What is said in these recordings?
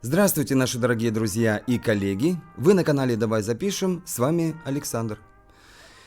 Здравствуйте, наши дорогие друзья и коллеги! Вы на канале Давай Запишем, с вами Александр.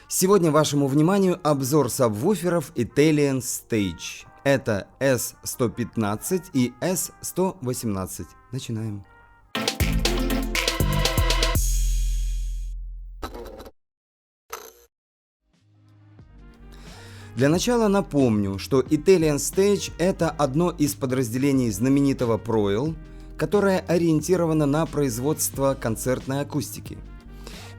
Сегодня вашему вниманию обзор сабвуферов Italian Stage. Это S115 и S118. Начинаем. Для начала напомню, что Italian Stage – это одно из подразделений знаменитого Proel, которое ориентировано на производство концертной акустики.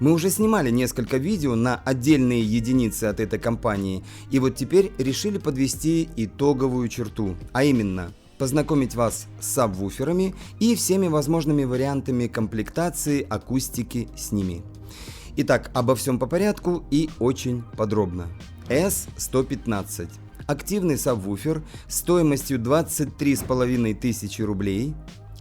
Мы уже снимали несколько видео на отдельные единицы от этой компании, и вот теперь решили подвести итоговую черту, а именно познакомить вас с сабвуферами и всеми возможными вариантами комплектации акустики с ними. Итак, обо всем по порядку и очень подробно. S115. Активный сабвуфер стоимостью 23 500 рублей.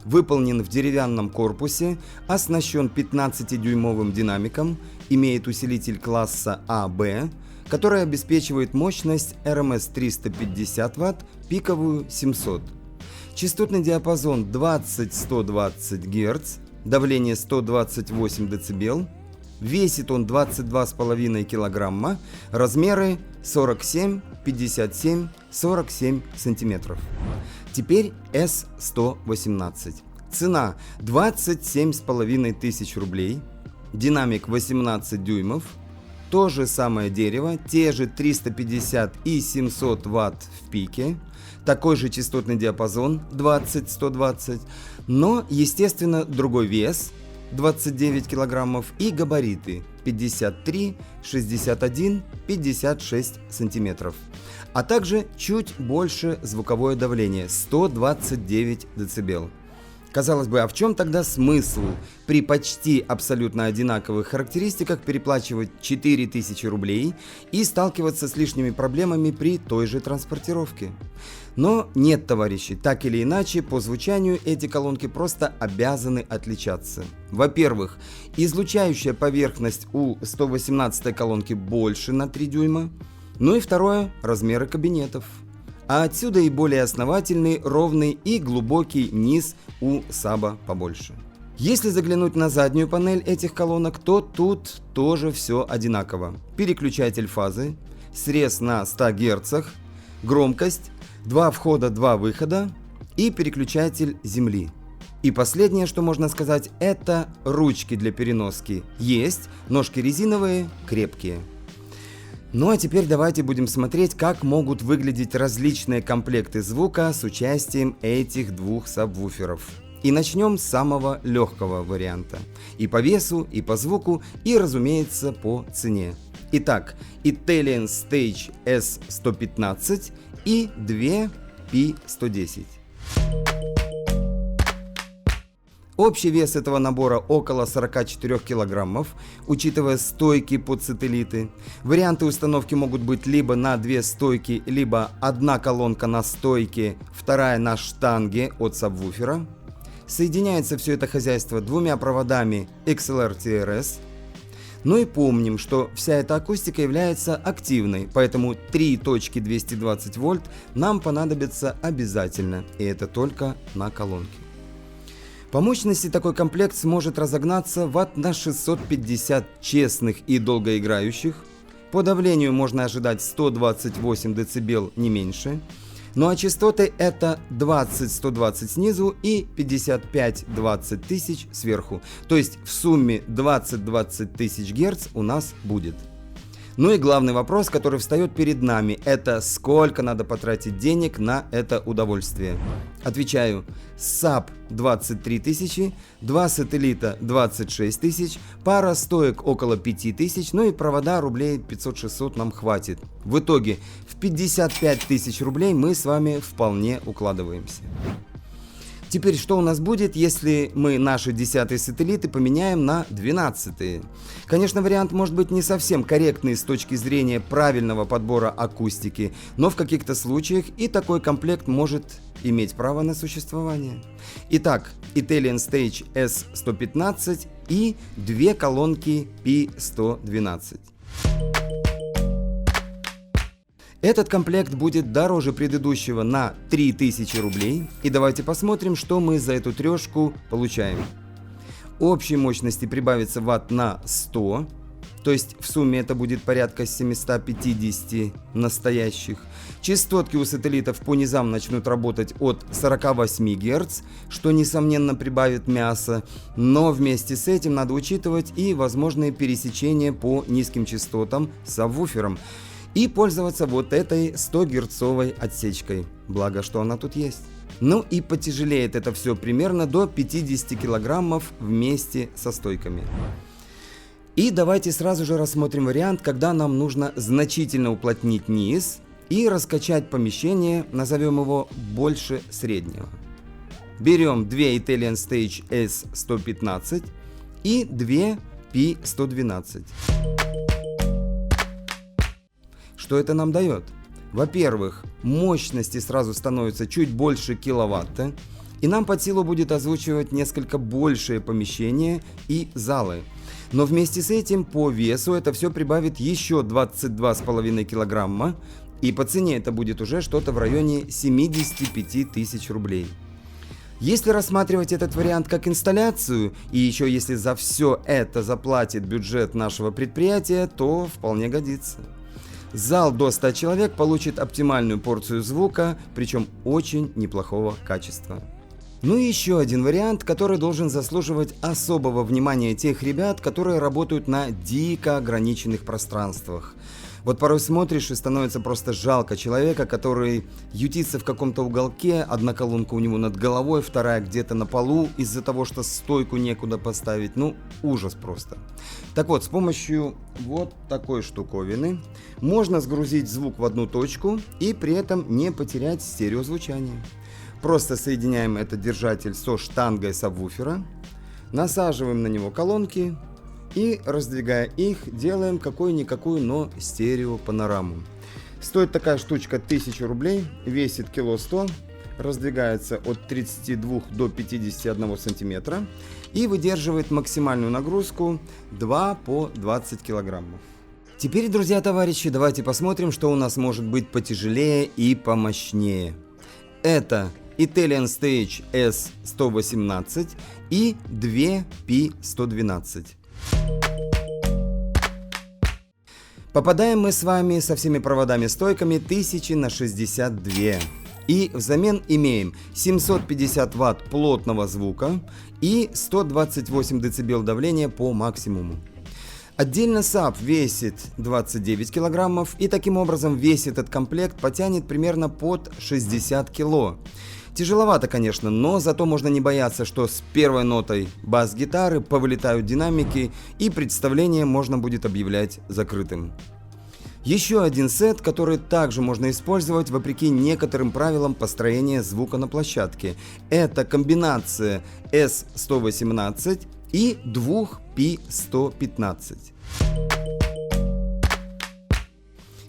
Выполнен в деревянном корпусе, оснащен 15-дюймовым динамиком, имеет усилитель класса АБ, который обеспечивает мощность RMS 350 Вт, пиковую 700. Частотный диапазон 20-120 Гц, давление 128 дБ, весит он 22,5 кг, размеры 47, 57, 47 см. Теперь S118. Цена 27 500 рублей, динамик 18 дюймов, то же самое дерево, те же 350 и 700 Вт в пике, такой же частотный диапазон 20-120, но, естественно, другой вес 29 килограммов и габариты 53, 61, 56 сантиметров. А также чуть больше звуковое давление 129 дБ. Казалось бы, а в чем тогда смысл при почти абсолютно одинаковых характеристиках переплачивать 4000 рублей и сталкиваться с лишними проблемами при той же транспортировке? Но нет, товарищи, так или иначе, по звучанию эти колонки просто обязаны отличаться. Во-первых, излучающая поверхность у 118 колонки больше на 3 дюйма. Ну и второе – размеры кабинетов. А отсюда и более основательный, ровный и глубокий низ у саба побольше. Если заглянуть на заднюю панель этих колонок, то тут тоже все одинаково. Переключатель фазы, срез на 100 Гц, громкость, 2 входа, 2 выхода и переключатель земли. И последнее, что можно сказать, это ручки для переноски. Есть, ножки резиновые, крепкие. Ну а теперь давайте будем смотреть, как могут выглядеть различные комплекты звука с участием этих двух сабвуферов. И начнем с самого легкого варианта. И по весу, и по звуку, и, разумеется, по цене. Итак, Italian Stage S115 и 2 P110. Общий вес этого набора около 44 килограммов, учитывая стойки под сателлиты. Варианты установки могут быть либо на 2 стойки, либо одна колонка на стойке, вторая на штанге от сабвуфера. Соединяется все это хозяйство двумя проводами XLR-TRS. Ну и помним, что вся эта акустика является активной, поэтому 3 точки 220 вольт нам понадобятся обязательно, и это только на колонке. По мощности такой комплект сможет разогнаться ватт на 650 честных и долгоиграющих. По давлению можно ожидать 128 дБ, не меньше. Ну а частоты это 20-120 снизу и 55-20 тысяч сверху. То есть в сумме 20-20 тысяч Гц у нас будет. Ну и главный вопрос, который встает перед нами, это сколько надо потратить денег на это удовольствие. Отвечаю, саб 23 тысячи, 2 сателлита 26 тысяч, пара стоек около 5 тысяч, ну и провода рублей 500-600 нам хватит. В итоге в 55 тысяч рублей мы с вами вполне укладываемся. Теперь что у нас будет, если мы наши 10-е сателлиты поменяем на 12-е? Конечно, вариант может быть не совсем корректный с точки зрения правильного подбора акустики, но в каких-то случаях и такой комплект может иметь право на существование. Итак, Italian Stage S115 и 2 колонки P112. Этот комплект будет дороже предыдущего на 3000 рублей. И давайте посмотрим, что мы за эту трешку получаем. Общей мощности прибавится ватт на 100. То есть в сумме это будет порядка 750 настоящих. Частотки у сателлитов по низам начнут работать от 48 Гц, что несомненно прибавит мяса, но вместе с этим надо учитывать и возможные пересечения по низким частотам с сабвуфером и пользоваться вот этой 100 герцовой отсечкой, благо что она тут есть. Ну и потяжелеет это все примерно до 50 килограммов вместе со стойками. И давайте сразу же рассмотрим вариант, когда нам нужно значительно уплотнить низ и раскачать помещение, назовем его больше среднего. Берем 2 Italian Stage S115 и 2 P112. Что это нам дает? Во-первых, мощности сразу становятся чуть больше киловатта, и нам под силу будет озвучивать несколько большее помещение и залы. Но вместе с этим по весу это все прибавит еще 22,5 килограмма, и по цене это будет уже что-то в районе 75 тысяч рублей. Если рассматривать этот вариант как инсталляцию, и еще если за все это заплатит бюджет нашего предприятия, то вполне годится. Зал до 100 человек получит оптимальную порцию звука, причем очень неплохого качества. Ну и еще один вариант, который должен заслуживать особого внимания тех ребят, которые работают на дико ограниченных пространствах. Вот порой смотришь и становится просто жалко человека, который ютится в каком-то уголке, одна колонка у него над головой, вторая где-то на полу из-за того, что стойку некуда поставить. Ну, ужас просто. Так вот, с помощью вот такой штуковины можно сгрузить звук в одну точку и при этом не потерять стереозвучание. Просто соединяем этот держатель со штангой сабвуфера, насаживаем на него колонки и, раздвигая их, делаем какую-никакую, но стереопанораму. Стоит такая штучка 1000 рублей, весит 100 кг, раздвигается от 32 до 51 сантиметра и выдерживает максимальную нагрузку 2 по 20 килограммов. Теперь, друзья, товарищи, давайте посмотрим, что у нас может быть потяжелее и помощнее. Это Italian Stage S118 и 2 P112. Попадаем мы с вами со всеми проводами-стойками 1000 на 62. И взамен имеем 750 Вт плотного звука и 128 дБ давления по максимуму. Отдельно саб весит 29 килограммов, и таким образом весь этот комплект потянет примерно под 60 кило. Тяжеловато, конечно, но зато можно не бояться, что с первой нотой бас-гитары повылетают динамики, и представление можно будет объявлять закрытым. Еще один сет, который также можно использовать вопреки некоторым правилам построения звука на площадке. Это комбинация S118 и 2 P115.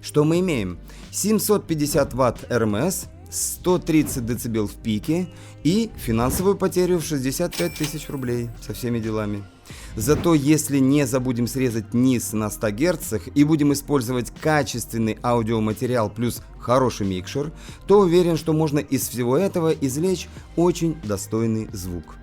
Что мы имеем? 750 Вт РМС, 130 дБ в пике и финансовую потерю в 65 тысяч рублей со всеми делами. Зато если не забудем срезать низ на 100 Гц и будем использовать качественный аудиоматериал плюс хороший микшер, то уверен, что можно из всего этого извлечь очень достойный звук.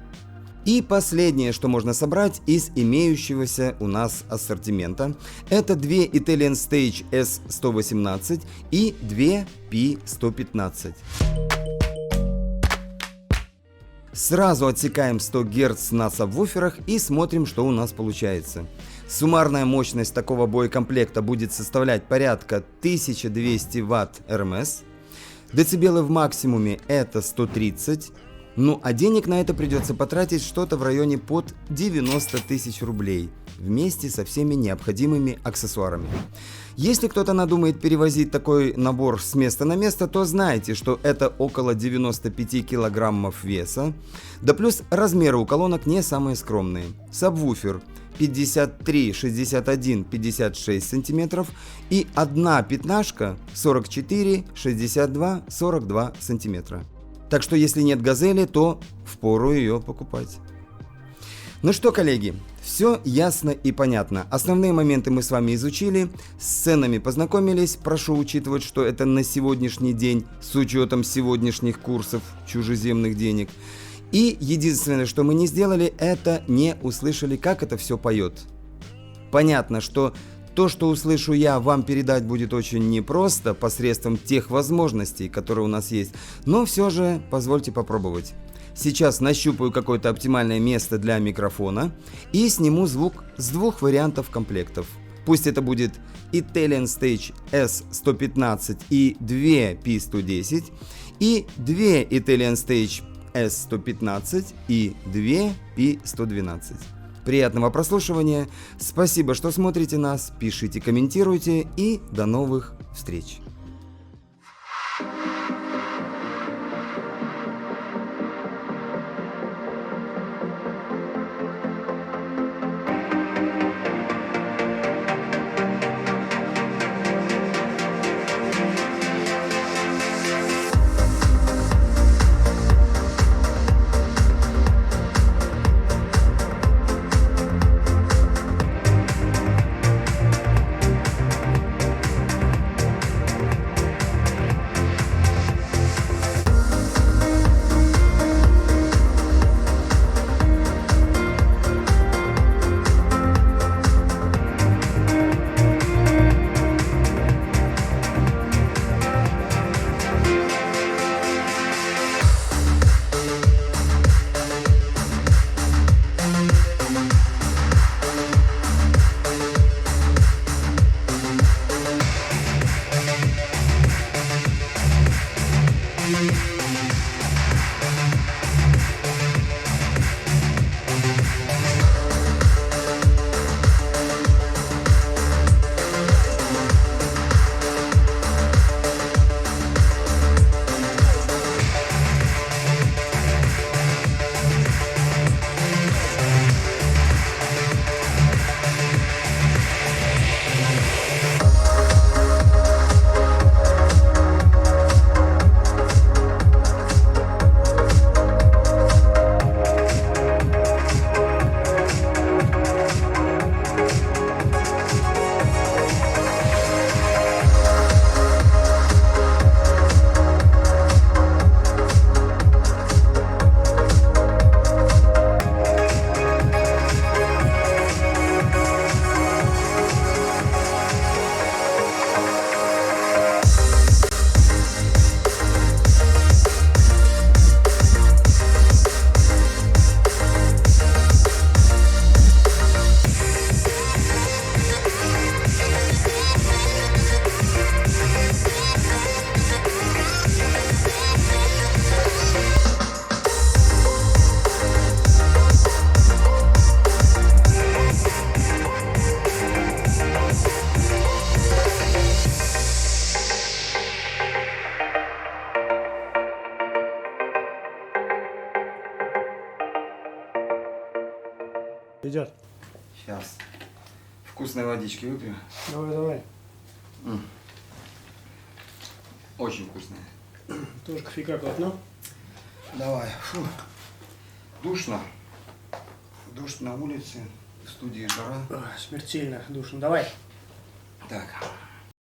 И последнее, что можно собрать из имеющегося у нас ассортимента, это 2 Italian Stage S118 и 2 P115. Сразу отсекаем 100 Гц на сабвуферах и смотрим, что у нас получается. Суммарная мощность такого боекомплекта будет составлять порядка 1200 Вт РМС. Децибелы в максимуме это 130. Ну а денег на это придется потратить что-то в районе под 90 тысяч рублей вместе со всеми необходимыми аксессуарами. Если кто-то надумает перевозить такой набор с места на место, то знайте, что это около 95 килограммов веса, да плюс размеры у колонок не самые скромные. Сабвуфер 53, 61, 56 сантиметров и одна пятнашка 44, 62, 42 сантиметра. Так что если нет газели, то впору ее покупать. Ну что, коллеги, все ясно и понятно. Основные моменты мы с вами изучили, с ценами познакомились. Прошу учитывать, что это на сегодняшний день с учетом сегодняшних курсов чужеземных денег. И единственное, что мы не сделали, это не услышали, как это все поет. Понятно, что то, что услышу я, вам передать будет очень непросто посредством тех возможностей, которые у нас есть, но все же позвольте попробовать. Сейчас нащупаю какое-то оптимальное место для микрофона и сниму звук с двух вариантов комплектов. Пусть это будет Italian Stage S115 и 2 P110 и 2 Italian Stage S115 и 2 P112. Приятного прослушивания, спасибо, что смотрите нас, пишите, комментируйте и до новых встреч! Идет. Сейчас. Вкусной водички выпью. Давай. Очень вкусная. Тоже кофейка глотну. Давай. Фу. Душно. Дождь на улице. В студии жара. Смертельно душно. Давай. Так.